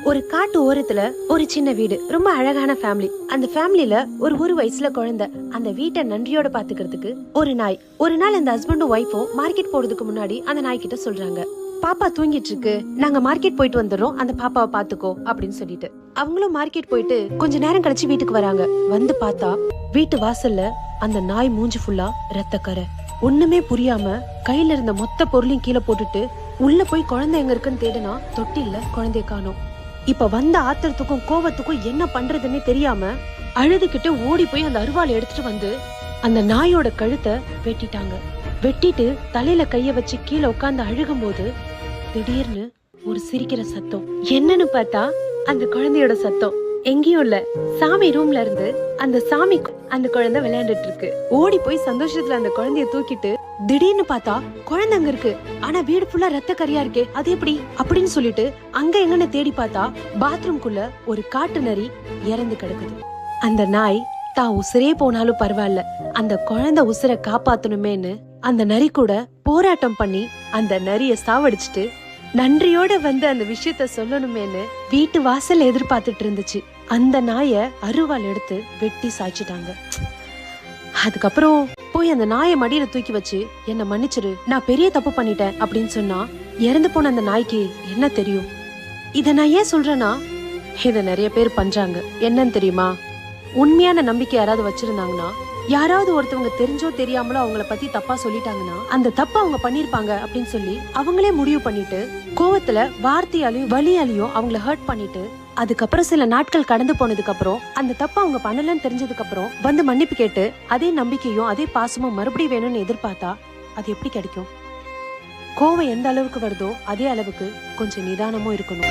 ஒரு காட்டு ஓரத்துல ஒரு சின்ன வீடு, ரொம்ப அழகான ஃபேமிலி. அந்த ஃபேமிலில ஒரு வயசுல குழந்தை. அந்த வீட்டை நன்றியோட பாத்துக்கிறதுக்கு ஒரு நாய். ஒரு நாள் அந்த ஹஸ்பண்டும் ஒய்ஃபும் மார்க்கெட் போறதுக்கு முன்னாடி அந்த நாய் கிட்ட சொல்றாங்க, பாப்பா தூங்கிட்டு இருக்கு, நாங்க மார்க்கெட் போயிட்டு வந்துடுறோம், அந்த பாப்பாவை பாத்துக்கோ அப்படின்னு சொல்லிட்டு. அவங்களும் மார்க்கெட் போயிட்டு கொஞ்ச நேரம் கழிச்சு வீட்டுக்கு வராங்க. வந்து பார்த்தா வீட்டு வாசல்ல அந்த நாய் மூஞ்சி ஃபுல்லா ரத்தக்கரை. ஒண்ணுமே புரியாம கையில இருந்த மொத்த பொருளையும் கீழே போட்டுட்டு உள்ள போய் குழந்தை எங்க இருக்குன்னு தேடுனா தொட்டில்ல குழந்தைய காணோம். இப்ப வந்த ஆத்திரத்துக்கும் கோவத்துக்கும் என்ன பண்றதுன்னு தெரியாம அழுதுகிட்டு ஓடி போய் அந்த அருவாளை எடுத்துட்டு வந்து அந்த நாயோட கழுத்தை வெட்டிட்டாங்க. வெட்டிட்டு தலையில கைய வச்சு கீழே உட்கார்ந்து அழுகும் போது திடீர்னு ஒரு சிரிக்கிற சத்தம். என்னன்னு பார்த்தா அந்த குழந்தையோட சத்தம். எங்கேயும் இல்ல, சாமி ரூம்ல இருந்து அந்த குழந்தை விளையாண்டுட்டு இருக்கு. ஓடி போய் சந்தோஷத்துல அந்த குழந்தைய தூக்கிட்டு திடீர்னு பார்த்தா குழந்தை அங்க இருக்கு. ஆனா வீடு ஃபுல்லா ரத்த கரியா இருக்கே, அது எப்படி அப்படின்னு சொல்லிட்டு அங்க எங்கன்னு தேடி பார்த்தா பாத்ரூம்குள்ள ஒரு காட்டு நரி இறந்து கிடக்குது. அந்த நாய் தான் உசுரே போனாலும் பரவாயில்ல, அந்த குழந்தை உசுரை காப்பாத்தணுமேன்னு அந்த நரி கூட போராட்டம் பண்ணி அந்த நரிய சாவடிச்சிட்டு நன்றியோட வந்து அந்த விஷயத்த சொல்லணுமேன்னு வீட்டு வாசல் எதிர்பார்த்துட்டு இருந்துச்சு. அந்த நாய அருவாள் எடுத்து வெட்டி சாய்ச்சிட்டாங்க. அதுக்கப்புறம் போய் அந்த நாயை மடியில தூக்கி வச்சு, என்ன மன்னிச்சிரு, நான் பெரிய தப்பு பண்ணிட்டேன் அப்படின்னு சொன்னா இறந்து போன அந்த நாய்க்கு என்ன தெரியும்? இத நான் ஏன் சொல்றேன்னா, இத நிறைய பேர் பண்றாங்க. என்னன்னு தெரியுமா? உண்மையான நம்பிக்கை யாராவது வச்சிருந்தாங்கன்னா, யாராவது ஒருத்தவங்க தெரிஞ்சோ தெரியாமலோ அவங்கள பத்தி தப்பா சொல்லிட்டாங்கன்னா அந்த தப்ப அவங்க பண்ணிருப்பாங்க அப்படின்னு சொல்லி அவங்களே முடிவு பண்ணிட்டு கோவத்துல வார்த்தையாலையும் வலியாலையும் அவங்கள ஹர்ட் பண்ணிட்டு அதுக்கப்புறம் சில நாட்கள் கடந்து போனதுக்கு அப்புறம் அந்த தப்ப அவங்க பண்ணலன்னு தெரிஞ்சதுக்கு அப்புறம் வந்து மன்னிப்பு கேட்டு அதே நம்பிக்கையும் அதே பாசமும் மறுபடியும் வேணும்னு எதிர்பார்த்தா அது எப்படி கிடைக்கும்? கோவம் எந்த அளவுக்கு வருதோ அதே அளவுக்கு கொஞ்சம் நிதானமும் இருக்கணும்.